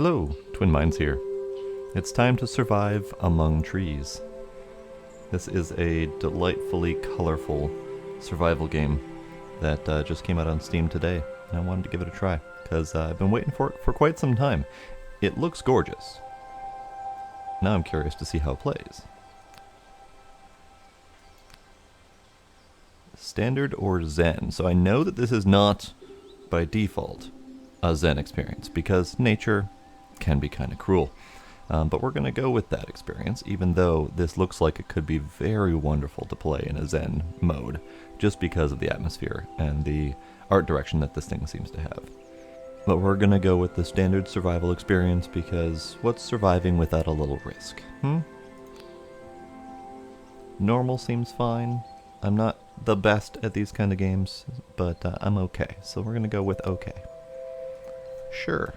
Hello, Twin Minds here. It's time to survive among trees. This is a delightfully colorful survival game that just came out on Steam today, and I wanted to give it a try, because I've been waiting for it for quite some time. It looks gorgeous. Now I'm curious to see how it plays. Standard or Zen? So I know that this is not, by default, a Zen experience, because nature can be kind of cruel. But we're going to go with that experience, even though this looks like it could be very wonderful to play in a Zen mode, just because of the atmosphere and the art direction that this thing seems to have. But we're going to go with the standard survival experience, because what's surviving without a little risk? Normal seems fine. I'm not the best at these kind of games, but I'm okay. So we're going to go with okay. Sure.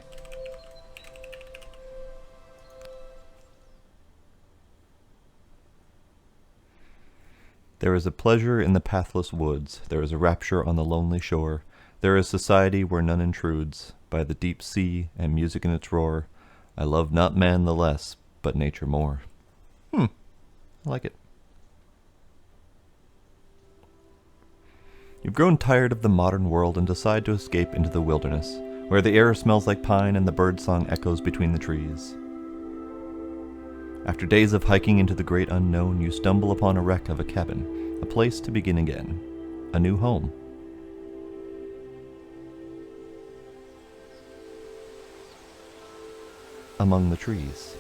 There is a pleasure in the pathless woods, there is a rapture on the lonely shore, there is society where none intrudes, by the deep sea and music in its roar. I love not man the less, but nature more. I like it. You've grown tired of the modern world and decide to escape into the wilderness, where the air smells like pine and the birdsong echoes between the trees. After days of hiking into the great unknown, you stumble upon a wreck of a cabin, a place to begin again, a new home. Among the trees.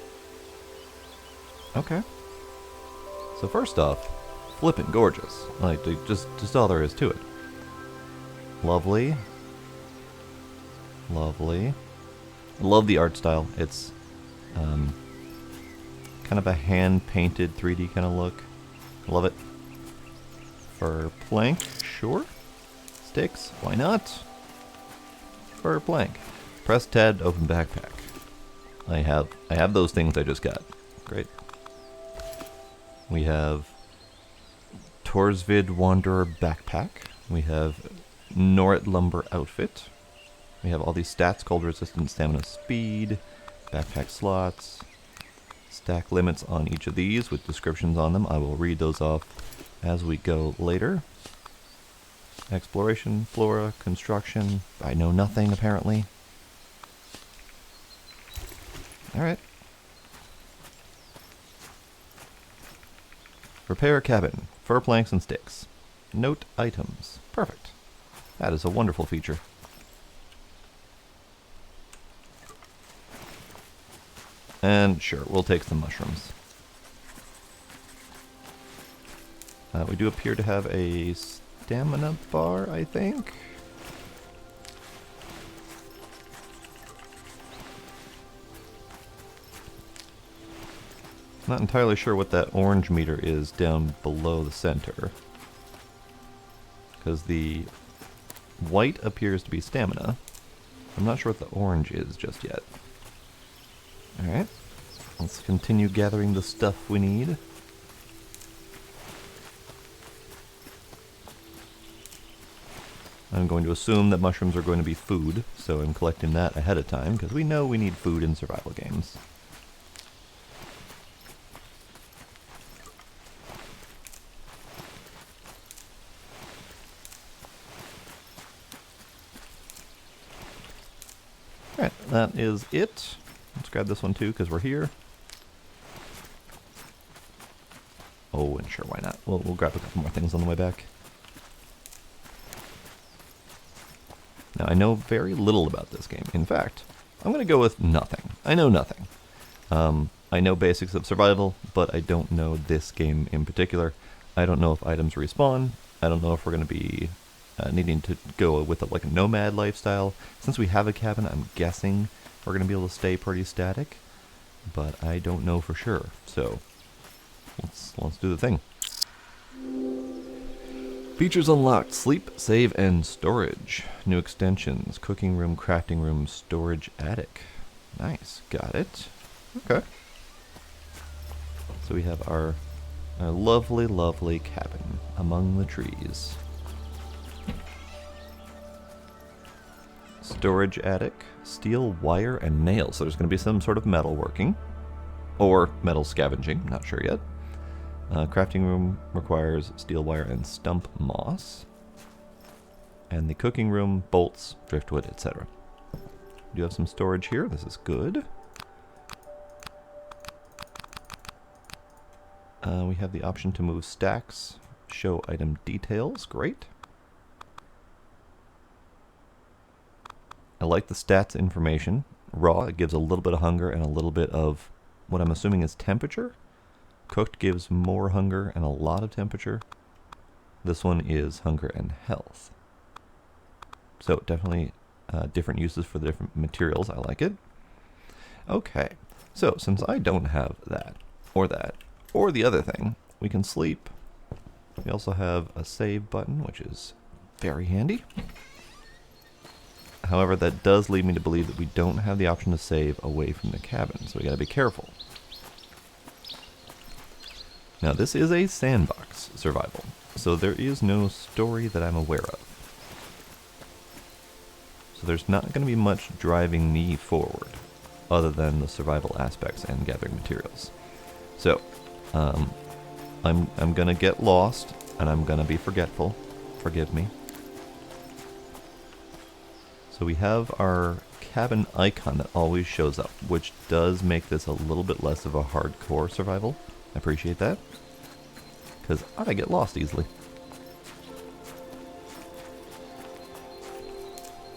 Okay. So first off, flippin' gorgeous. Like, just all there is to it. Lovely. Lovely. I love the art style. It's, kind of a hand-painted 3D kind of look. Love it. Fur plank, sure. Sticks, why not? Fur plank. Press tab to open backpack. I have those things I just got. Great. We have Torsvid Wanderer backpack. We have Norit lumber outfit. We have all these stats: cold resistance, stamina, speed, backpack slots. Stack limits on each of these with descriptions on them. I will read those off as we go later. Exploration, flora, construction. I know nothing, apparently. Alright. Repair cabin. Fur planks and sticks. Note items. Perfect. That is a wonderful feature. And sure, we'll take some mushrooms. We do appear to have a stamina bar, I think. Not entirely sure what that orange meter is down below the center, because the white appears to be stamina. I'm not sure what the orange is just yet. Alright, let's continue gathering the stuff we need. I'm going to assume that mushrooms are going to be food, so I'm collecting that ahead of time, because we know we need food in survival games. Alright, that is it. Let's grab this one too, because we're here. Oh, and sure, why not? We'll grab a couple more things on the way back. Now, I know very little about this game. In fact, I'm going to go with nothing. I know nothing. I know basics of survival, but I don't know this game in particular. I don't know if items respawn. I don't know if we're going to be needing to go with a nomad lifestyle. Since we have a cabin, I'm guessing we're going to be able to stay pretty static, but I don't know for sure. So let's do the thing. Features unlocked: sleep, save, and storage. New extensions: cooking room, crafting room, storage attic. Nice, got it. Okay. So we have our lovely, lovely cabin among the trees. Storage attic, steel, wire, and nails. So there's going to be some sort of metal working. Or metal scavenging, not sure yet. Crafting room requires steel wire and stump moss. And the cooking room, bolts, driftwood, etc. We do have some storage here. This is good. We have the option to move stacks, show item details. Great. I like the stats information. Raw, it gives a little bit of hunger and a little bit of what I'm assuming is temperature. Cooked gives more hunger and a lot of temperature. This one is hunger and health. So definitely different uses for the different materials. I like it. Okay, so since I don't have that, or the other thing, we can sleep. We also have a save button, which is very handy. However, that does lead me to believe that we don't have the option to save away from the cabin, so we gotta be careful. Now, this is a sandbox survival, so there is no story that I'm aware of. So there's not going to be much driving me forward, other than the survival aspects and gathering materials. So, I'm going to get lost, and I'm going to be forgetful. Forgive me. So we have our cabin icon that always shows up, which does make this a little bit less of a hardcore survival. I appreciate that, because I get lost easily.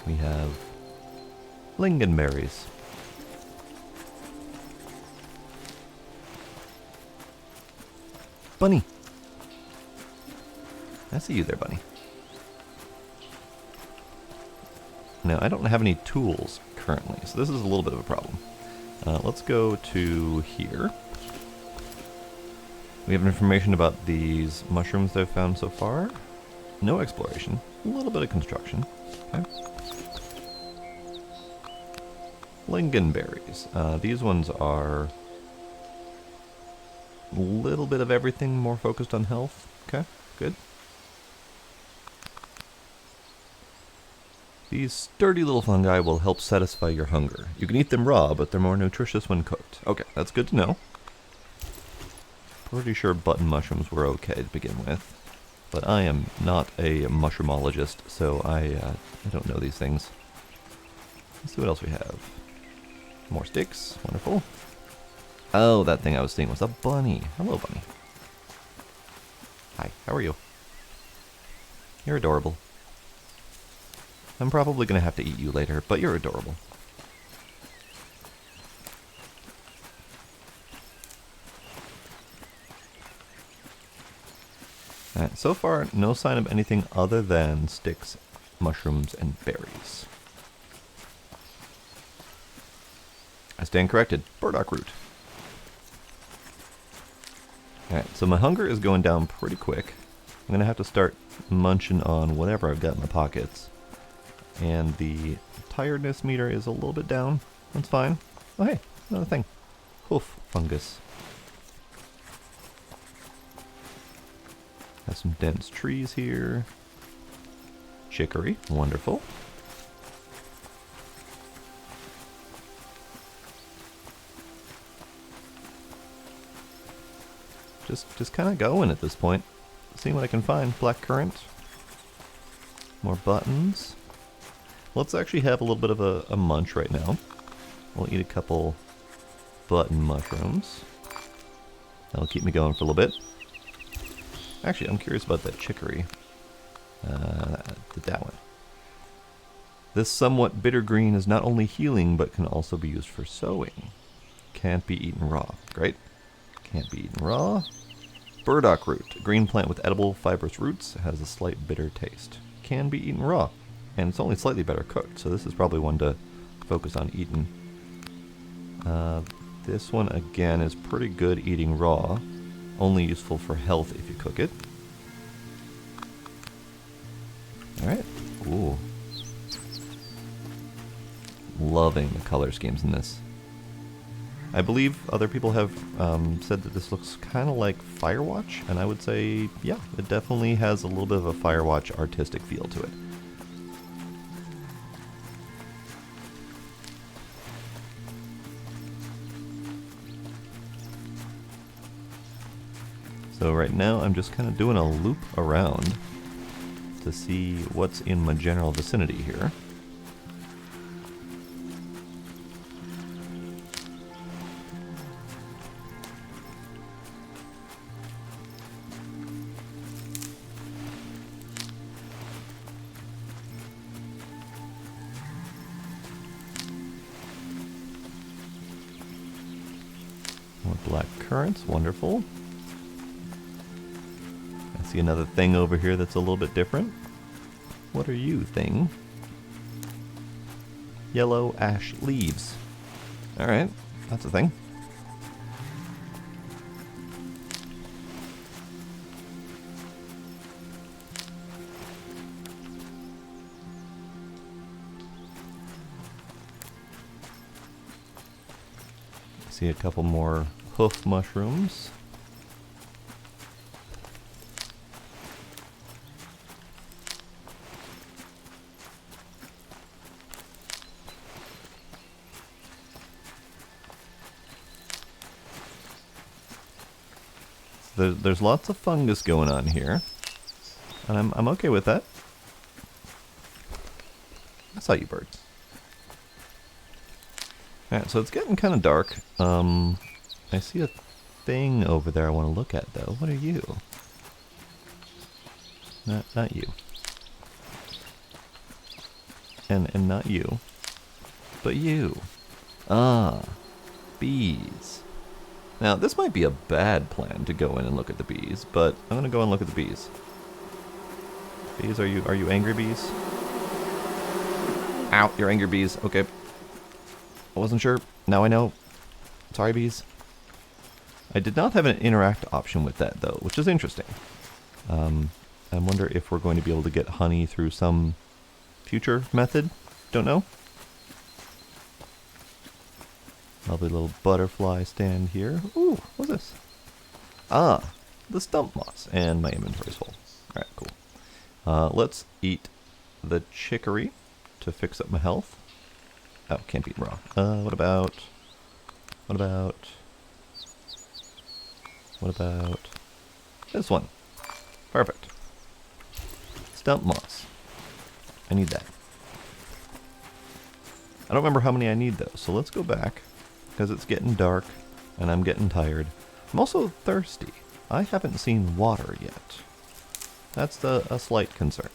We have lingonberries. Bunny! I see you there, Bunny. Now, I don't have any tools currently, so this is a little bit of a problem. Let's go to here. We have information about these mushrooms that I've found so far. No exploration. A little bit of construction. Okay. Lingonberries. These ones are a little bit of everything, more focused on health. Okay, good. These sturdy little fungi will help satisfy your hunger. You can eat them raw, but they're more nutritious when cooked. Okay, that's good to know. Pretty sure button mushrooms were okay to begin with, but I am not a mushroomologist, so I don't know these things. Let's see what else we have. More sticks, wonderful. Oh, that thing I was seeing was a bunny. Hello, bunny. Hi, how are you? You're adorable. I'm probably going to have to eat you later, but you're adorable. Alright, so far, no sign of anything other than sticks, mushrooms, and berries. I stand corrected. Burdock root. Alright, so my hunger is going down pretty quick. I'm going to have to start munching on whatever I've got in my pockets. And the tiredness meter is a little bit down. That's fine. Oh hey, another thing. Hoof fungus. Have some dense trees here. Chicory, wonderful. Just kind of going at this point. Seeing what I can find. Blackcurrant. More buttons. Let's actually have a little bit of a munch right now. We'll eat a couple button mushrooms. That'll keep me going for a little bit. Actually, I'm curious about that chicory. That one. This somewhat bitter green is not only healing, but can also be used for sewing. Can't be eaten raw. Great. Can't be eaten raw. Burdock root. A green plant with edible fibrous roots. Has a slight bitter taste. Can be eaten raw. And it's only slightly better cooked, so this is probably one to focus on eating. This one, again, is pretty good eating raw. Only useful for health if you cook it. Alright. Ooh. Loving the color schemes in this. I believe other people have said that this looks kind of like Firewatch, and I would say, yeah, it definitely has a little bit of a Firewatch artistic feel to it. So right now I'm just kind of doing a loop around to see what's in my general vicinity here. More black currants, wonderful. I see another thing over here that's a little bit different. What are you, thing? Yellow ash leaves. Alright, that's a thing. See a couple more hoof mushrooms. There's lots of fungus going on here, and I'm okay with that. I saw you, birds. Alright, so it's getting kind of dark. I see a thing over there I want to look at, though. What are you? Not you. And not you. But you. Ah. Bees. Now, this might be a bad plan to go in and look at the bees, but I'm gonna go and look at the bees. Bees, are you angry bees? Ow, you're angry bees. Okay. I wasn't sure. Now I know. Sorry, bees. I did not have an interact option with that, though, which is interesting. I wonder if we're going to be able to get honey through some future method. Don't know. Lovely little butterfly stand here. Ooh, what's this? Ah, the stump moss. And my inventory's full. Alright, cool. Let's eat the chicory to fix up my health. Oh, can't be eaten raw. What about this one? Perfect. Stump moss. I need that. I don't remember how many I need, though, so let's go back, because it's getting dark, and I'm getting tired. I'm also thirsty. I haven't seen water yet. That's a slight concern.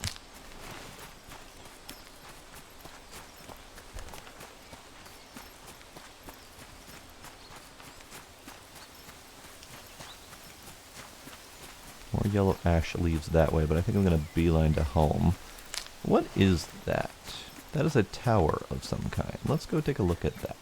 More yellow ash leaves that way, but I think I'm going to beeline to home. What is that? That is a tower of some kind. Let's go take a look at that.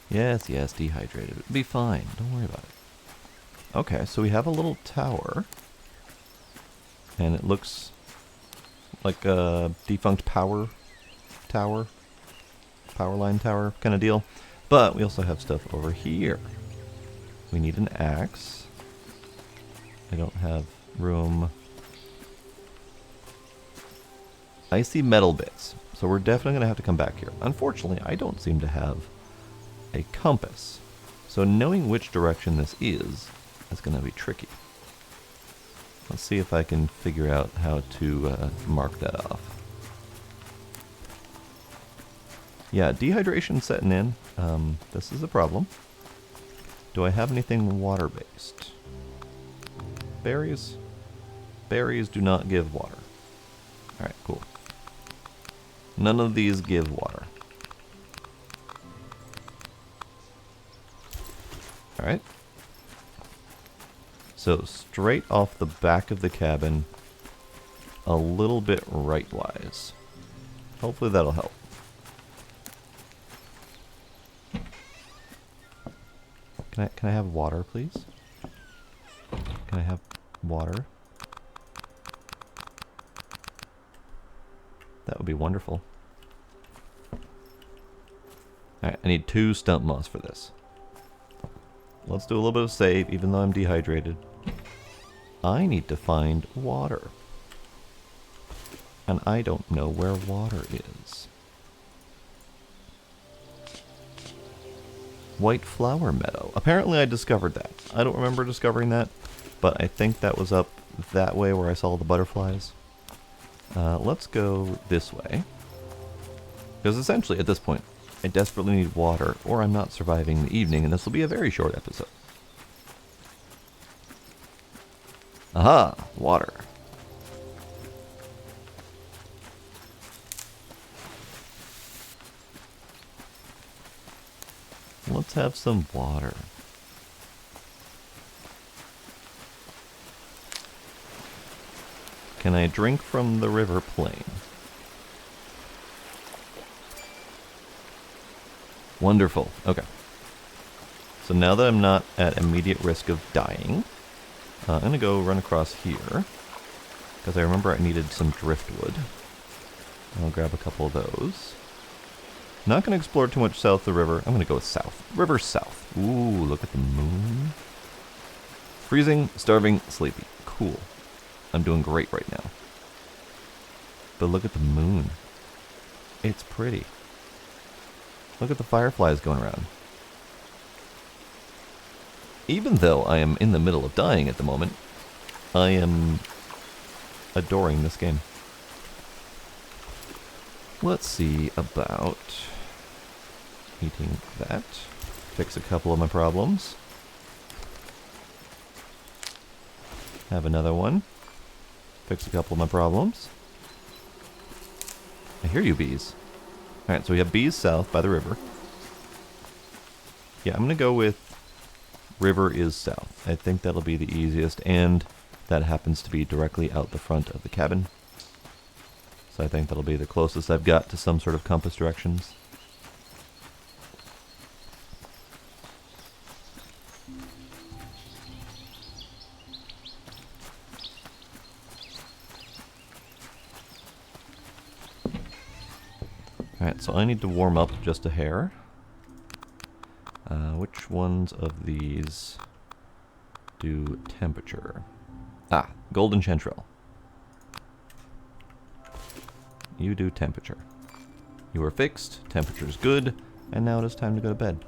Yes, yes, dehydrated. It'll be fine. Don't worry about it. Okay, so we have a little tower. And it looks like a defunct power line tower kind of deal. But we also have stuff over here. We need an axe. I don't have room. I see metal bits, so we're definitely going to have to come back here. Unfortunately, I don't seem to have a compass. So knowing which direction this is going to be tricky. Let's see if I can figure out how to mark that off. Yeah, dehydration setting in. This is a problem. Do I have anything water-based? Berries? Berries do not give water. Alright, cool. None of these give water. Alright. So, straight off the back of the cabin, a little bit right-wise. Hopefully that'll help. Can I have water, please? Can I have water? That would be wonderful. Alright, I need 2 stump moss for this. Let's do a little bit of save, even though I'm dehydrated. I need to find water. And I don't know where water is. White Flower Meadow. Apparently I discovered that. I don't remember discovering that, but I think that was up that way where I saw the butterflies. Let's go this way. Because essentially, at this point, I desperately need water, or I'm not surviving the evening, and this will be a very short episode. Aha! Water. Let's have some water. Can I drink from the river plain? Wonderful. Okay. So now that I'm not at immediate risk of dying, I'm going to go run across here, because I remember I needed some driftwood. I'll grab a couple of those. Not going to explore too much south of the river. I'm going to go south. River south. Ooh, look at the moon. Freezing, starving, sleepy. Cool. I'm doing great right now. But look at the moon. It's pretty. Look at the fireflies going around. Even though I am in the middle of dying at the moment, I am adoring this game. Let's see about eating that. Fix a couple of my problems. Have another one. Fix a couple of my problems. I hear you, bees. Alright, so we have bees south by the river. Yeah, I'm going to go with river is south. I think that'll be the easiest, and that happens to be directly out the front of the cabin. So I think that'll be the closest I've got to some sort of compass directions. Alright, so I need to warm up just a hair. Which ones of these do temperature? Ah, golden chanterelle. You do temperature. You are fixed, temperature's good, and now it is time to go to bed.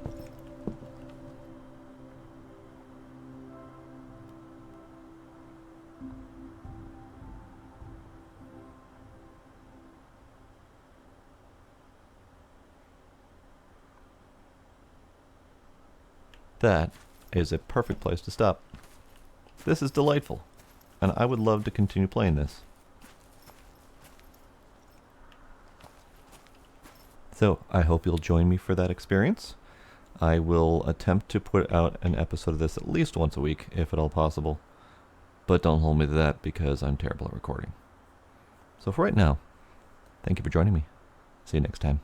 That is a perfect place to stop. This is delightful, and I would love to continue playing this. So, I hope you'll join me for that experience. I will attempt to put out an episode of this at least once a week, if at all possible. But don't hold me to that, because I'm terrible at recording. So for right now, thank you for joining me. See you next time.